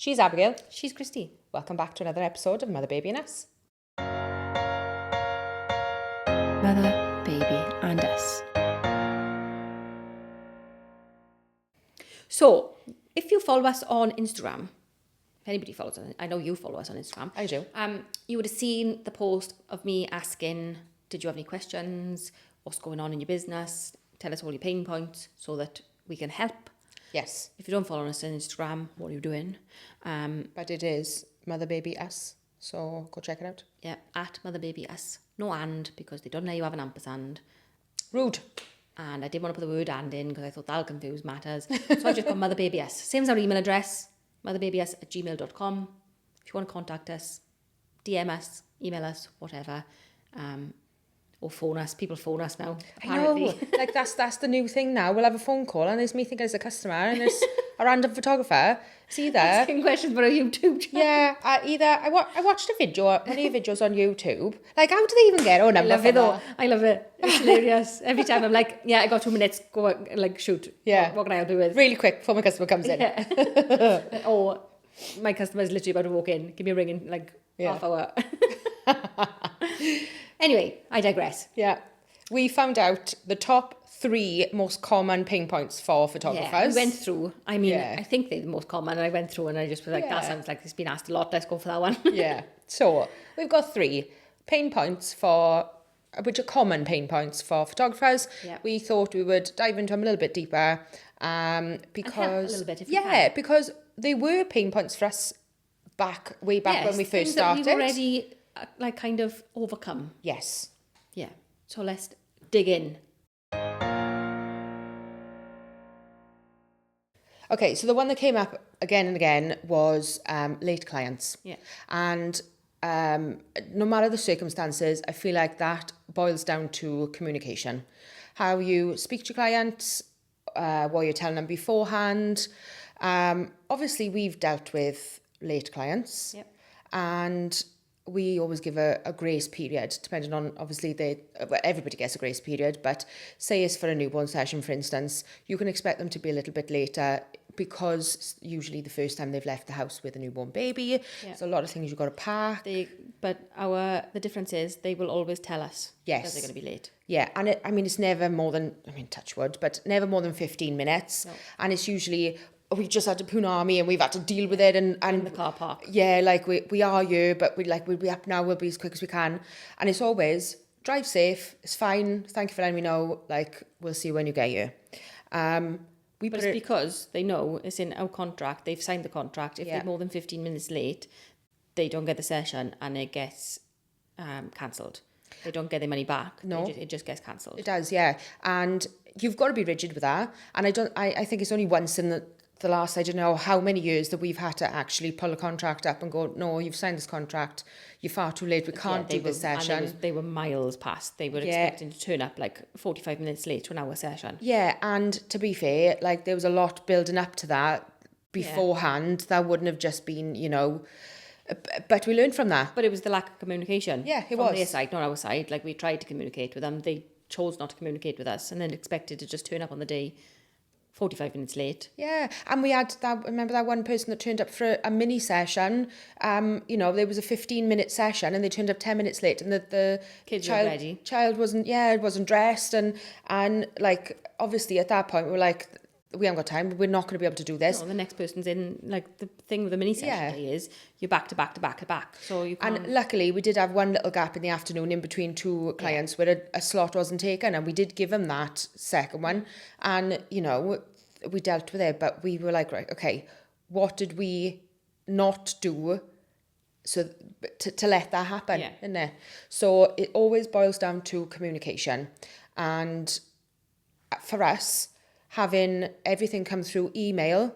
She's Abigail. She's Christy. Welcome back to another episode of Mother, Baby and Us. Mother, Baby and Us. So, if you follow us on Instagram, if anybody follows us, I know you follow us on Instagram. I do. You would have seen the post of me asking, did you have any questions? What's going on in your business? Tell us all your pain points so that we can help. Yes. If you don't follow us on Instagram, what are you doing? But it is Mother, Baby, Us. So go check it out. Yeah, at Mother Baby Us. No and, because they don't let you have an ampersand. Rude. And I didn't want to put the word and in because I thought that'll confuse matters. So I've just got Mother Baby Us. Same as our email address, motherbabyus@gmail.com. If you want to contact us, DM us, email us, whatever. Or phone us. People phone us now, apparently. I know. Like that's the new thing now. We'll have a phone call and it's me thinking it's a customer and it's a random photographer. It's either... Asking questions for a YouTube channel. Yeah, I watched a video, one of your videos on YouTube. Like, how do they even get our number? I love it though. I love it. It's hilarious. Every time I'm like, yeah, I got 2 minutes. Go, like, shoot. Yeah. What can I help you with? Really quick before my customer comes in. Yeah. Or my customer's literally about to walk in. Give me a ring in like half hour. Anyway, I digress. Yeah. We found out the top 3 most common pain points for photographers. Yeah, we went through. I mean, Yeah. I think they're the most common. And I went through and I just was like, that sounds like it's been asked a lot. Let's go for that one. Yeah. So we've got 3 pain points which are common pain points for photographers. Yeah. We thought we would dive into them a little bit deeper because a little bit if we can. because they were pain points for us way back when we first things that started. we've already like kind of overcome. Yes. Yeah. So let's dig in. Okay, so the one that came up again and again was late clients. Yeah. And no matter the circumstances, I feel like that boils down to communication. How you speak to your clients, what you're telling them beforehand. Obviously, we've dealt with late clients. Yep. And we always give a grace period, depending on, obviously, everybody gets a grace period, but say it's for a newborn session, for instance, you can expect them to be a little bit later because usually the first time they've left the house with a newborn baby, there's a lot of things you've got to pack. The difference is they will always tell us that they're going to be late. Yeah, and it's never more than, touch wood, but never more than 15 minutes. No. And it's usually... we just had to punami and we've had to deal with it and in the car park. Yeah, like we are here, but we'll be up now, we'll be as quick as we can. And it's always drive safe, it's fine, thank you for letting me know, like we'll see you when you get here. But it's because they know it's in our contract, they've signed the contract. If they're more than 15 minutes late, they don't get the session and it gets cancelled. They don't get their money back. No. It just gets cancelled. It does, yeah. And you've got to be rigid with that. And I think it's only once in the last, I don't know how many years, that we've had to actually pull a contract up and go, no, you've signed this contract, you're far too late, we can't do this session. And they were miles past. They were expecting to turn up like 45 minutes late to an hour session. Yeah, and to be fair, like there was a lot building up to that beforehand. That wouldn't have just been, but we learned from that. But it was the lack of communication. Yeah, it was. From was. their side, not our side. Like we tried to communicate with them. They chose not to communicate with us and then expected to just turn up on the day 45 minutes late. Yeah, and we had remember that one person that turned up for a mini session. There was a 15-minute session and they turned up 10 minutes late and the child wasn't dressed and like obviously at that point we were like, we haven't got time, we're not going to be able to do this. No, the next person's in, like the thing with the mini session day is you're back to back to back to back. So you can't... And luckily we did have one little gap in the afternoon in between 2 clients where a slot wasn't taken and we did give them that second one and, we dealt with it, but we were like, right, okay, what did we not do so to let that happen, isn't it? So it always boils down to communication. And for us, having everything come through email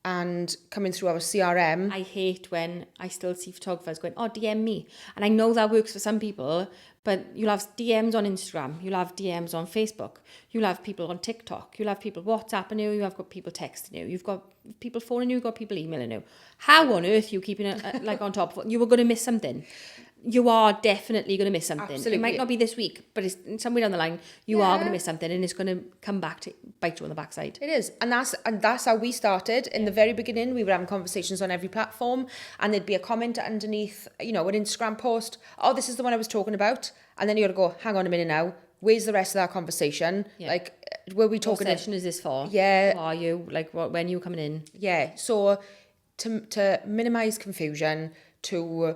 and coming through our CRM. I hate when I still see photographers going, DM me. And I know that works for some people, but you'll have DMs on Instagram, you'll have DMs on Facebook, you'll have people on TikTok, you'll have people WhatsApping you, you have got people texting you, you've got people phoning you, you've got people emailing you. How on earth are you keeping it like on top of it? You were going to miss something. you are definitely going to miss something. Absolutely. It might not be this week, but it's somewhere down the line, you are going to miss something, and it's going to come back to bite you on the backside. It is. And that's how we started. In the very beginning, we were having conversations on every platform, and there'd be a comment underneath, an Instagram post, oh, this is the one I was talking about. And then you got to go, hang on a minute now, where's the rest of that conversation? Yeah. Like, were we talking... What session is this for? Yeah. Who are you? Like, when are you coming in? Yeah. So to minimise confusion, to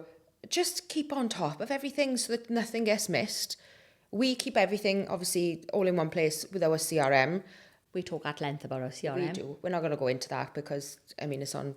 just keep on top of everything so that nothing gets missed, we keep everything, obviously, all in one place with our CRM. We talk at length about our CRM. We do. We're not going to go into that because, it's on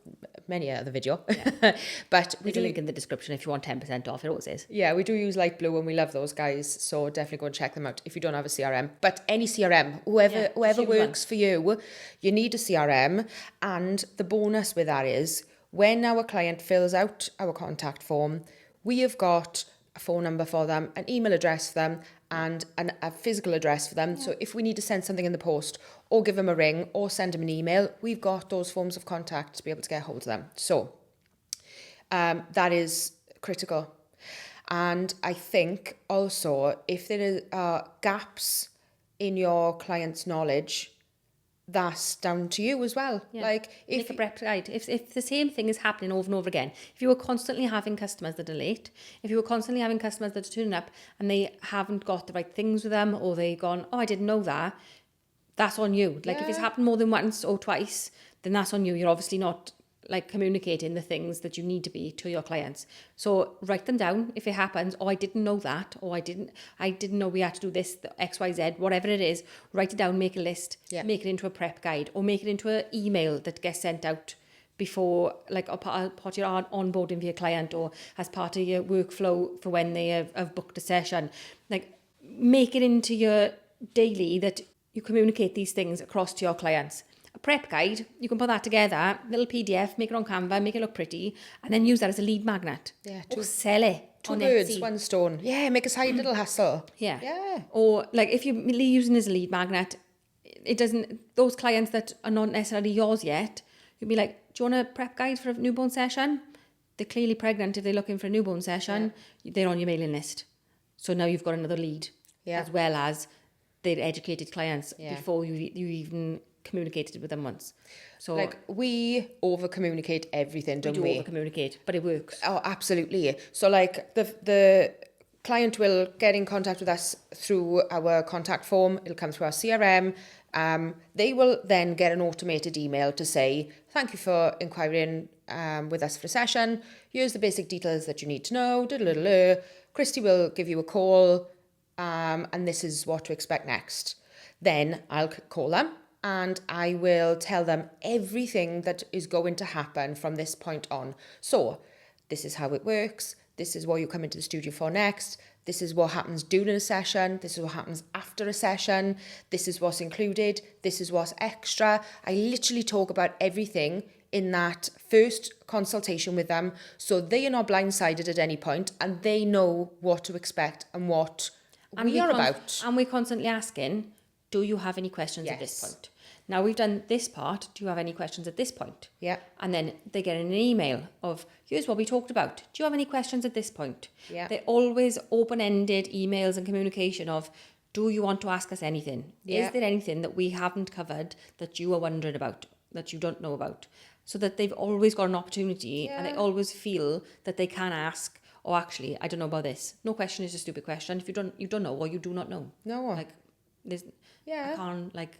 many other video. Yeah. But There's a link in the description if you want 10% off. It always is. Yeah, we do use Light Blue and we love those guys. So definitely go and check them out if you don't have a CRM. But any CRM, whoever works for you, you need a CRM. And the bonus with that is when our client fills out our contact form, we have got a phone number for them, an email address for them, and a physical address for them. Yeah. So if we need to send something in the post or give them a ring or send them an email, we've got those forms of contact to be able to get hold of them. So that is critical. And I think also if there are gaps in your client's knowledge, that's down to you as well. Yeah. Like make a prep guide. If the same thing is happening over and over again, if you were constantly having customers that are late, if you were constantly having customers that are turning up and they haven't got the right things with them, or they've gone, oh, I didn't know that, that's on you. Like if it's happened more than once or twice, then that's on you. You're obviously not communicating the things that you need to be to your clients. So write them down if it happens. Oh, I didn't know that. Or I didn't know we had to do this, XYZ, whatever it is. Write it down, make a list, make it into a prep guide, or make it into an email that gets sent out before, like a part of your onboarding for your client, or as part of your workflow for when they have booked a session. Like make it into your daily that you communicate these things across to your clients. A prep guide, you can put that together, little PDF, make it on Canva, make it look pretty, and then use that as a lead magnet. Yeah, or sell it. Two birds, one stone. Yeah, make a side little hustle. Yeah. Yeah. Or if you're using it as a lead magnet, it doesn't, those clients that are not necessarily yours yet, you'd be like, do you want a prep guide for a newborn session? They're clearly pregnant. If they're looking for a newborn session, they're on your mailing list. So now you've got another lead, as well as they're educated clients before you even communicated with them once. So we over communicate everything, don't we? We do over communicate, but it works. Oh, absolutely. So the client will get in contact with us through our contact form. It'll come through our CRM. They will then get an automated email to say, thank you for inquiring with us for a session. Here's the basic details that you need to know. Christy will give you a call, and this is what to expect next. Then I'll call them and I will tell them everything that is going to happen from this point on. So this is how it works. This is what you come into the studio for next. This is what happens during a session. This is what happens after a session. This is what's included. This is what's extra. I literally talk about everything in that first consultation with them, so they are not blindsided at any point and they know what to expect and what we are about. And we're constantly asking, do you have any questions at this point? Now we've done this part. Do you have any questions at this point? Yeah. And then they get an email of, here's what we talked about. Do you have any questions at this point? Yeah. They're always open-ended emails and communication of, do you want to ask us anything? Yeah. Is there anything that we haven't covered that you are wondering about, that you don't know about? So that they've always got an opportunity and they always feel that they can ask, oh, actually, I don't know about this. No question is a stupid question. If you don't know or you do not know. No. I can't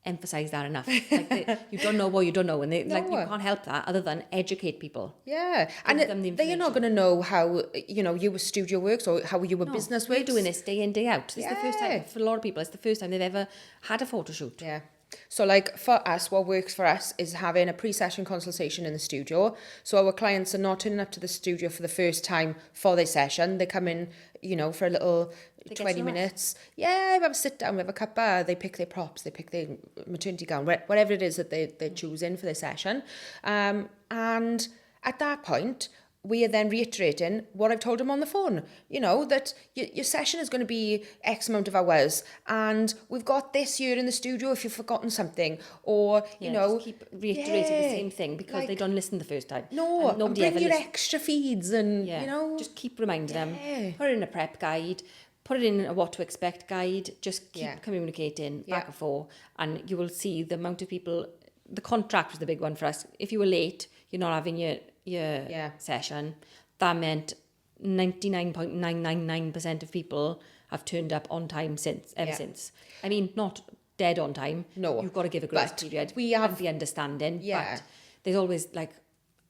emphasize that enough. You don't know what you don't know, and you can't help that other than educate people. Yeah, and they are not going to know how your studio works or how your business works. We're doing this day in, day out. This is the first time for a lot of people. It's the first time they've ever had a photo shoot. Yeah. So for us, what works for us is having a pre-session consultation in the studio. So our clients are not turning up to the studio for the first time for their session. They come in, for a little 20 minutes. Yeah, we have a sit down, we have a cuppa, they pick their props, they pick their maternity gown, whatever it is that they're choosing for their session. And at that point, we are then reiterating what I've told them on the phone, you know, that your session is going to be X amount of hours and we've got this here in the studio if you've forgotten something, or, you know. Just keep reiterating the same thing because like, they don't listen the first time. No, and nobody bring ever your listens. extra feeds and, Yeah, you know. just keep reminding them. Yeah. Put it in a prep guide, put it in a what to expect guide, just keep Yeah. communicating back Yeah. and forth, and you will see the amount of people. The contract was the big one for us. If you were late, you're not having your session. That meant 99.999% of people have turned up on time ever since. I mean, not dead on time. No, You've got to give a grace but period. we have- and be understanding. Yeah. But there's always like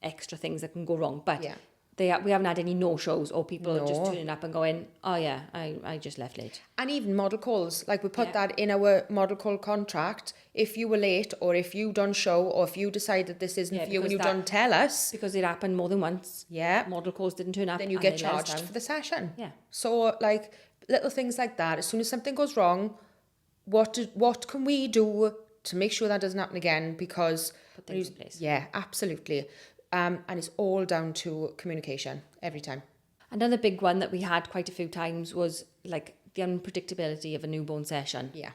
extra things that can go wrong. But Yeah. we haven't had any no-shows or people just No. turning up and going, oh yeah, I just left late. And even model calls, like we put Yeah. that in our model call contract. If you were late, or if you done show, or if you decide that this isn't Yeah, for you and because you that- don't tell us, Because it happened more than once. yeah, Model calls didn't turn up. then you and get they let us charged down. for the session. Yeah. So like little things like that. As soon as something goes wrong, what can we do to make sure that doesn't happen again? Because Put things in place. Yeah, absolutely. And it's all down to communication every time. Another big one that we had quite a few times was like the unpredictability of a newborn session. Yeah.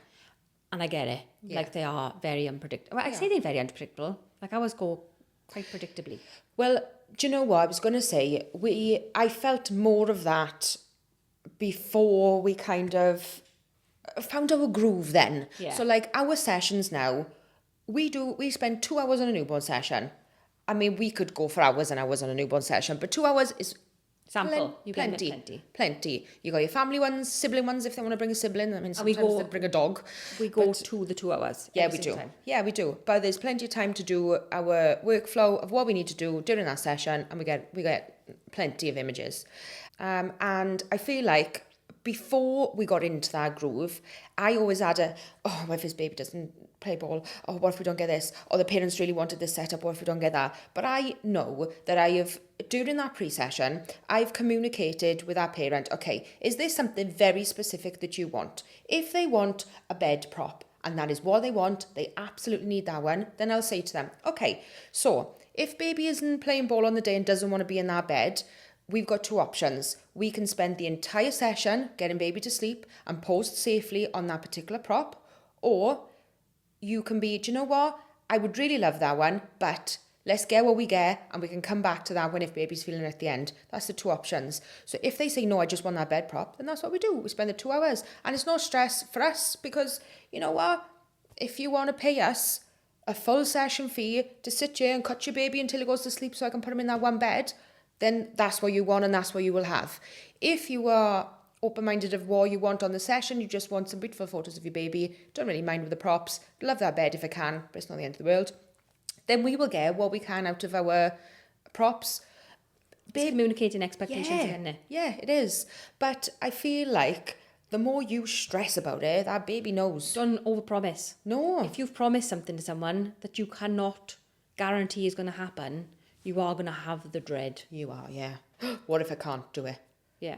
And I get it. Yeah. Like they are very unpredictable. Well, I say they're very unpredictable. Like ours go quite predictably. Well, do you know what I was going to say? I felt more of that before we kind of found our groove then. Yeah. So like our sessions now, we spend 2 hours on a newborn session. I mean, we could go for hours and hours on a newborn session, but 2 hours is Sample. You get plenty. plenty. You got your family ones, sibling ones if they want to bring a sibling. I mean, we sometimes go- they bring a dog. We go to the 2 hours. Yeah, every we single do. time. Yeah, we do. But there's plenty of time to do our workflow of what we need to do during that session, and we get plenty of images. And I feel like before we got into that groove, I always had what if his baby doesn't play ball? Or what if we don't get this? Or the parents really wanted this setup, what if we don't get that? But I know that during that pre-session, I've communicated with our parent, okay, is there something very specific that you want? If they want a bed prop, and that is what they want, they absolutely need that one, then I'll say to them, okay, so if baby isn't playing ball on the day and doesn't want to be in that bed, we've got two options. We can spend the entire session getting baby to sleep and post safely on that particular prop, or you can be, do you know what? I would really love that one, but let's get what we get and we can come back to that one if baby's feeling it at the end. That's the two options. So if they say, no, I just want that bed prop, then that's what we do. We spend the 2 hours. And it's no stress for us because, you know what? If you want to pay us a full session fee to sit here and cut your baby until he goes to sleep so I can put him in that one bed, then that's what you want and that's what you will have. If you are open-minded of what you want on the session, you just want some beautiful photos of your baby, don't really mind with the props, love that bed if I can, but it's not the end of the world, then we will get what we can out of our props. It's communicating expectations again. Isn't it? Yeah, it is. But I feel like the more you stress about it, that baby knows. Don't overpromise. No. If you've promised something to someone that you cannot guarantee is going to happen, you are going to have the dread. You are, yeah. What if I can't do it? Yeah.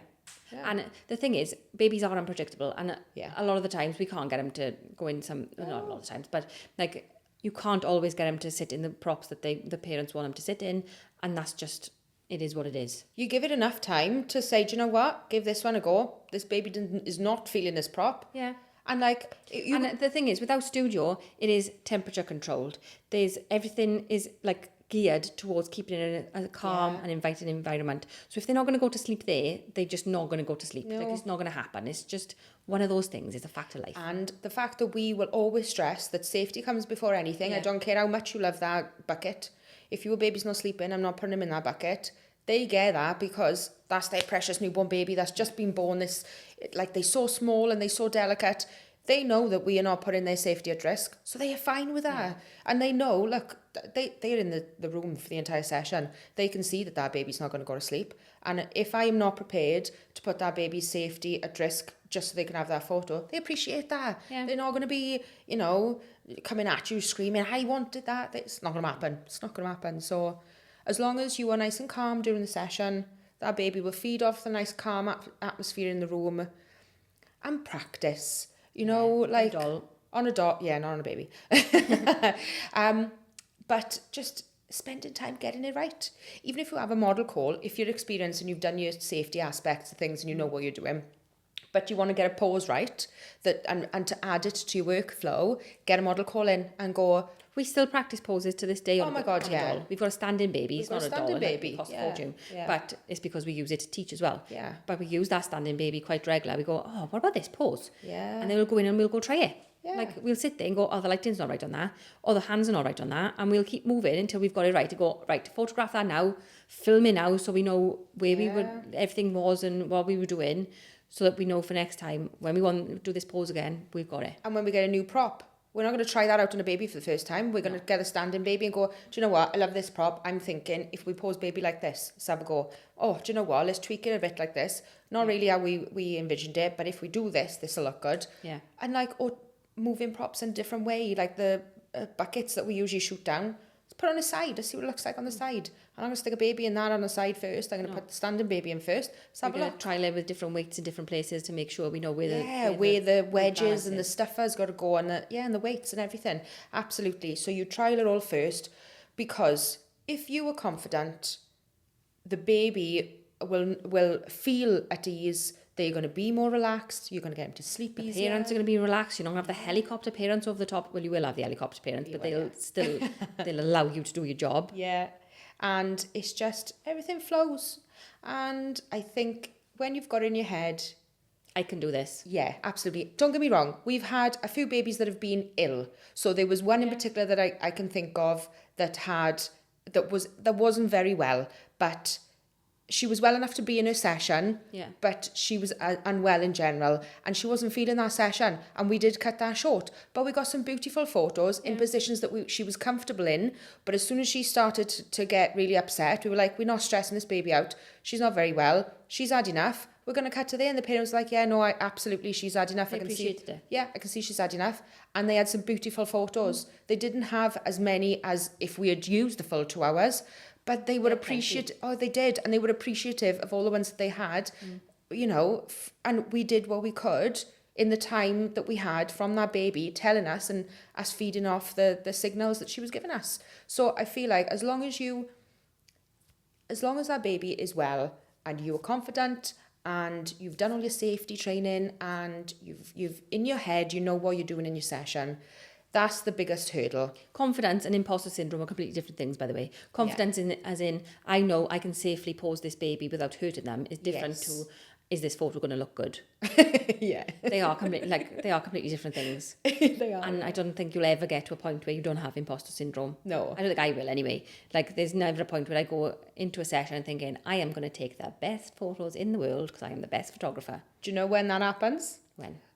And the thing is, babies are unpredictable, and a lot of the times we can't get them to go in not a lot of times, but like you can't always get them to sit in the props that the parents want them to sit in, and that's just, it is what it is. You give it enough time to say, do you know what? Give this one a go. This baby is not feeling this prop. Yeah. And like... And the thing is, without studio, it is temperature controlled. Everything is like geared towards keeping it in a calm and inviting environment. So if they're not going to go to sleep there, they're just not going to go to sleep. No. Like it's not going to happen. It's just one of those things. It's a fact of life. And the fact that we will always stress that safety comes before anything. Yeah. I don't care how much you love that bucket. If your baby's not sleeping, I'm not putting him in that bucket. They get that because that's their precious newborn baby that's just been born. They're so small and they're so delicate. They know that we are not putting their safety at risk. So they are fine with that. Yeah. And they know, look, they're in the room for the entire session. They can see that baby's not going to go to sleep. And if I am not prepared to put that baby's safety at risk just so they can have that photo, they appreciate that. Yeah. They're not going to be, coming at you screaming, I wanted that. It's not going to happen. It's not going to happen. So as long as you are nice and calm during the session, that baby will feed off the nice calm atmosphere in the room and practice. On a doll, not on a baby. But just spending time getting it right. Even if you have a model call, if you're experienced and you've done your safety aspects of things and you know what you're doing, but you want to get a pose right, and to add it to your workflow, get a model call in and go, We still practice poses to this day on, Oh my God, on yeah. a doll. We've got a standing baby. It's got not a a doll. standing Like, baby, it costs yeah, a fortune. yeah. But it's because we use it to teach as well. Yeah. But we use that standing baby quite regular. We go, oh, what about this pose? Yeah. And then we'll go in and we'll go try it. Yeah. Like, we'll sit there and go, oh, the lighting's not right on that. Or the hands are not right on that. And we'll keep moving until we've got it right. To go, right, photograph that now, film it now so we know where we were, everything was and what we were doing, so that we know for next time, when we want to do this pose again, we've got it. And when we get a new prop, we're not going to try that out on a baby for the first time. We're going to get a standing baby and go, do you know what? I love this prop. I'm thinking if we pose baby like this, let's have a go. Oh, do you know what? Let's tweak it a bit like this. Not really how we envisioned it, but if we do this, this will look good. Yeah. And like, or moving props in a different way, like the buckets that we usually shoot down. Let's put on the side. Let's see what it looks like on the side. I'm not going to stick a baby in that on the side first. I'm going to put the standing baby in first. Let's have We're a going look. to try it with different weights in different places to make sure we know where Where the wedges balance and the is. stuffers got to go, and and the weights and everything. Absolutely. So you trial it all first, because if you are confident, the baby will feel at ease. They're going to be more relaxed. You're going to get them to sleep easier. Parents are going to be relaxed. You don't have the helicopter parents over the top. Well, you will have the helicopter parents, but they'll allow you to do your job. Yeah. And it's just, everything flows. And I think when you've got it in your head, I can do this. yeah, absolutely. Don't get me wrong. We've had a few babies that have been ill. So there was one in particular that I can think of that wasn't very well, but she was well enough to be in her session, but she was unwell in general, and she wasn't feeling that session, and we did cut that short. But we got some beautiful photos in positions that she was comfortable in. But as soon as she started to get really upset, we were like, we're not stressing this baby out. She's not very well. She's had enough. We're going to cut to there. And the parents were like, yeah, no, absolutely, she's had enough. They I can see appreciated it. Yeah, I can see she's had enough. And they had some beautiful photos. They didn't have as many as if we had used the full 2 hours, but they would appreciate. Oh, they did, and they were appreciative of all the ones that they had, you know. And we did what we could in the time that we had from that baby telling us and us feeding off the signals that she was giving us. So I feel like as long as that baby is well and you're confident and you've done all your safety training and you've in your head, you know what you're doing in your session. That's the biggest hurdle. Confidence and imposter syndrome are completely different things, by the way. Confidence as in, I know I can safely pose this baby without hurting them, is different to, is this photo going to look good? Yeah. They are completely different things. They are. And I don't think you'll ever get to a point where you don't have imposter syndrome. No. I don't think I will anyway. Like, there's never a point where I go into a session thinking, I am going to take the best photos in the world because I am the best photographer. Do you know when that happens?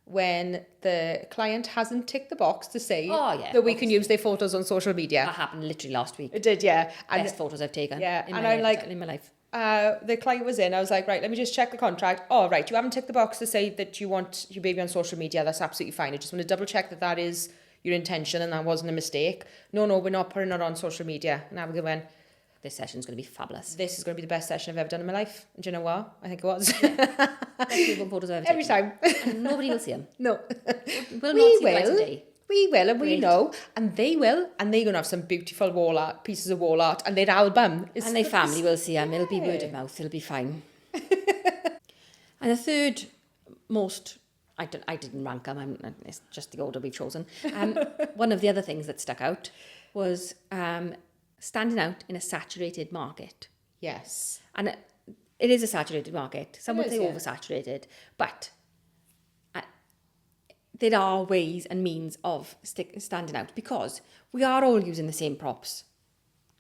When the client hasn't ticked the box to say that we can use their photos on social media. That happened literally last week. It did, yeah. And Best photos I've taken. Yeah, in and my I'm life, like, in my life. The client was in. I was like, right, let me just check the contract. Oh, right, you haven't ticked the box to say that you want your baby on social media. That's absolutely fine. I just want to double check that is your intention and that wasn't a mistake. No, we're not putting it on social media. And Abigail went, this session's going to be fabulous. This is going to be the best session I've ever done in my life. And do you know what? I think it was. Best newborn photos I've ever Every taken. time. And nobody will see them. No. We'll not see the light of day. We will, and we Great. know, and they will, and they're going to have some beautiful pieces of wall art, and their album is... And their family will see them. It'll be word of mouth. It'll be fine. And the third most... I didn't rank them. It's just the order we've chosen. One of the other things that stuck out was standing out in a saturated market. Yes. And it is a saturated market. Some would say yeah. oversaturated, but there are ways and means of standing out because we are all using the same props.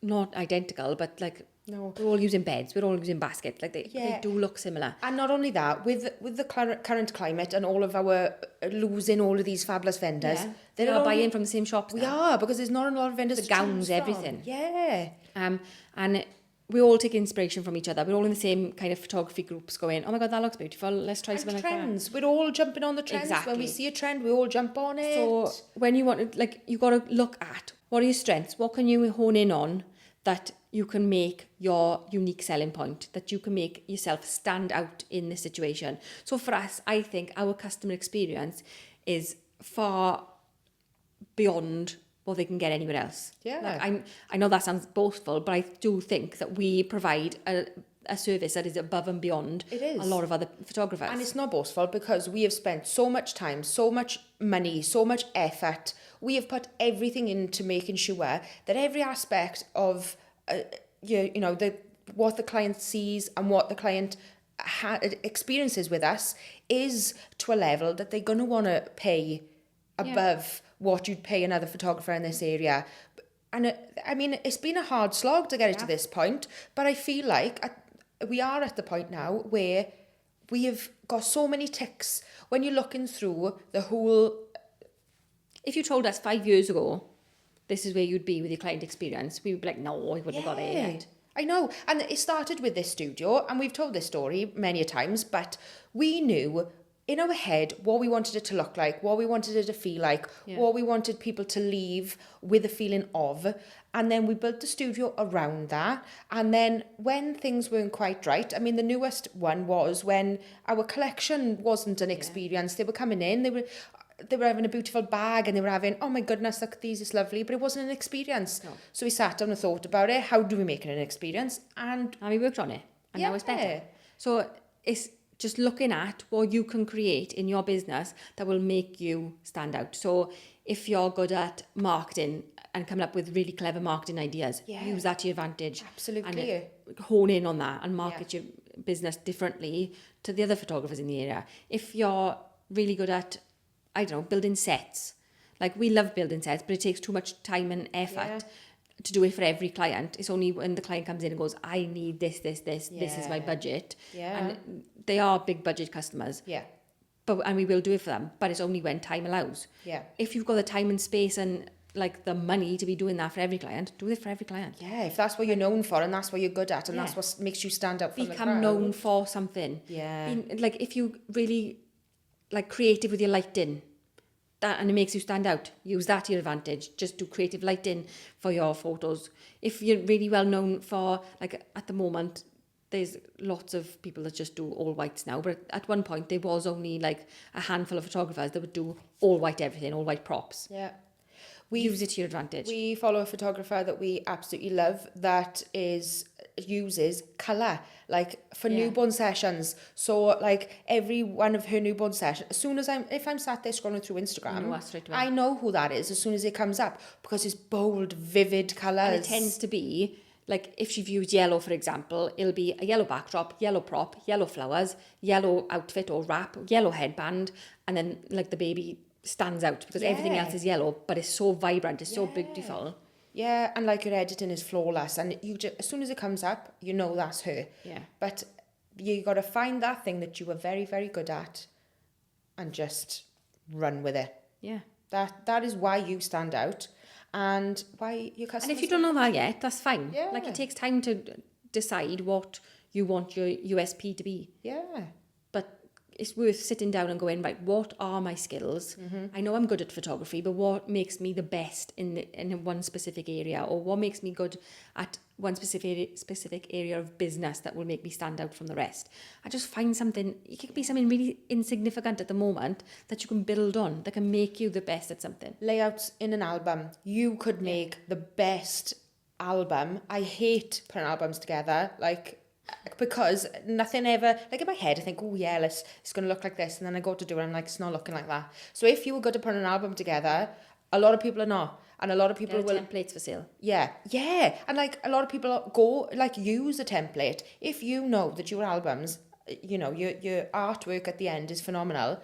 Not identical, but like No. we're all using beds, we're all using baskets. Like they do look similar. And not only that, with the current climate and all of our losing all of these fabulous vendors, They are buying from the same shops We now. are, because there's not a lot of vendors The to gowns, choose from. everything. Yeah. And we all take inspiration from each other. We're all in the same kind of photography groups going, oh my God, that looks beautiful. Let's try something And like that. trends. We're all jumping on the trends. When we Exactly. see a trend, we all jump on it. So when you want to, like, you got to look at what are your strengths? What can you hone in on that you can make your unique selling point, that you can make yourself stand out in this situation? So for us, I think our customer experience is far beyond what they can get anywhere else. Yeah. Like, I know that sounds boastful, but I do think that we provide a service that is above and beyond It is. a lot of other photographers. And it's not boastful because we have spent so much time, so much money, so much effort. We have put everything into making sure that every aspect of, what the client sees and what the client experiences with us is to a level that they're going to want to pay above what you'd pay another photographer in this area. And it's been a hard slog to get it to this point, but I feel like we are at the point now where we have got so many ticks. When you're looking through the whole... If you told us 5 years ago, this is where you'd be with your client experience, we would be like, no, we wouldn't have got there yet. I know. And it started with this studio, and we've told this story many a times, but we knew in our head what we wanted it to look like, what we wanted it to feel like, what we wanted people to leave with a feeling of. And then we built the studio around that. And then when things weren't quite right, the newest one was when our collection wasn't an experience. They were coming in, they were having a beautiful bag and they were having, oh my goodness, look at these, it's lovely, but it wasn't an experience. No. So we sat down and thought about it. How do we make it an experience? And we worked on it, and now it's better. So it's just looking at what you can create in your business that will make you stand out. So if you're good at marketing and coming up with really clever marketing ideas, use that to your advantage. Absolutely. And hone in on that and market your business differently to the other photographers in the area. If you're really good at, building sets. Like, we love building sets, but it takes too much time and effort to do it for every client. It's only when the client comes in and goes, I need this, this is my budget. Yeah. And they are big budget customers. Yeah. And we will do it for them, but it's only when time allows. Yeah. If you've got the time and space and the money to be doing that for every client, do it for every client. Yeah, if that's what you're known for and that's what you're good at and that's what makes you stand out from the crowd. Become known for something. Yeah. If you really creative with your lighting, and it makes you stand out, use that to your advantage. Just do creative lighting for your photos. If you're really well known for, at the moment, there's lots of people that just do all whites now, but at one point there was only a handful of photographers that would do all white everything, all white props. Yeah. Use it to your advantage. We follow a photographer that we absolutely love that uses colour, for newborn sessions. So every one of her newborn sessions, as soon as if I'm sat there scrolling through Instagram, I know who that is as soon as it comes up, because it's bold, vivid colours. And it tends to be, if she've used yellow, for example, it'll be a yellow backdrop, yellow prop, yellow flowers, yellow outfit or wrap, yellow headband, and then the baby stands out because everything else is yellow, but it's so vibrant, it's so beautiful. Yeah, and your editing is flawless, and you just, as soon as it comes up, you know that's her. Yeah. But you got to find that thing that you are very, very good at and just run with it. Yeah. That is why you stand out and why your customers... And if you don't know that yet, that's fine. Yeah. It takes time to decide what you want your USP to be. Yeah. But it's worth sitting down and going, right, what are my skills? I know I'm good at photography, but what makes me the best in one specific area, or what makes me good at one specific area of business that will make me stand out from the rest? I just find something. It could be something really insignificant at the moment that you can build on, that can make you the best at something. Layouts in an album. You could make the best album. I hate putting albums together, because nothing ever, in my head I think, oh yeah, it's going to look like this, and then I go to do it and I'm it's not looking like that. So if you were good at putting an album together, a lot of people are not, and a lot of people will... templates for sale. Yeah, and a lot of people go, use a template. If you know that your albums, your artwork at the end is phenomenal,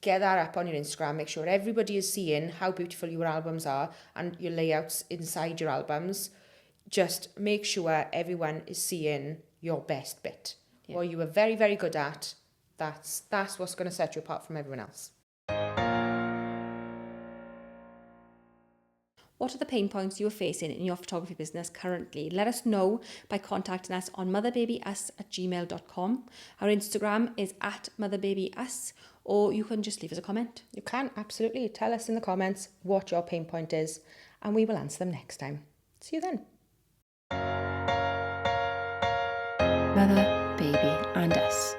get that up on your Instagram, make sure everybody is seeing how beautiful your albums are and your layouts inside your albums. Just make sure everyone is seeing your best bit. What you are very, very good at. That's what's going to set you apart from everyone else. What are the pain points you are facing in your photography business currently? Let us know by contacting us on motherbabyus@gmail.com. Our Instagram is @motherbabyus, or you can just leave us a comment. You can, absolutely. Tell us in the comments what your pain point is, and we will answer them next time. See you then. Mother, Baby and Us.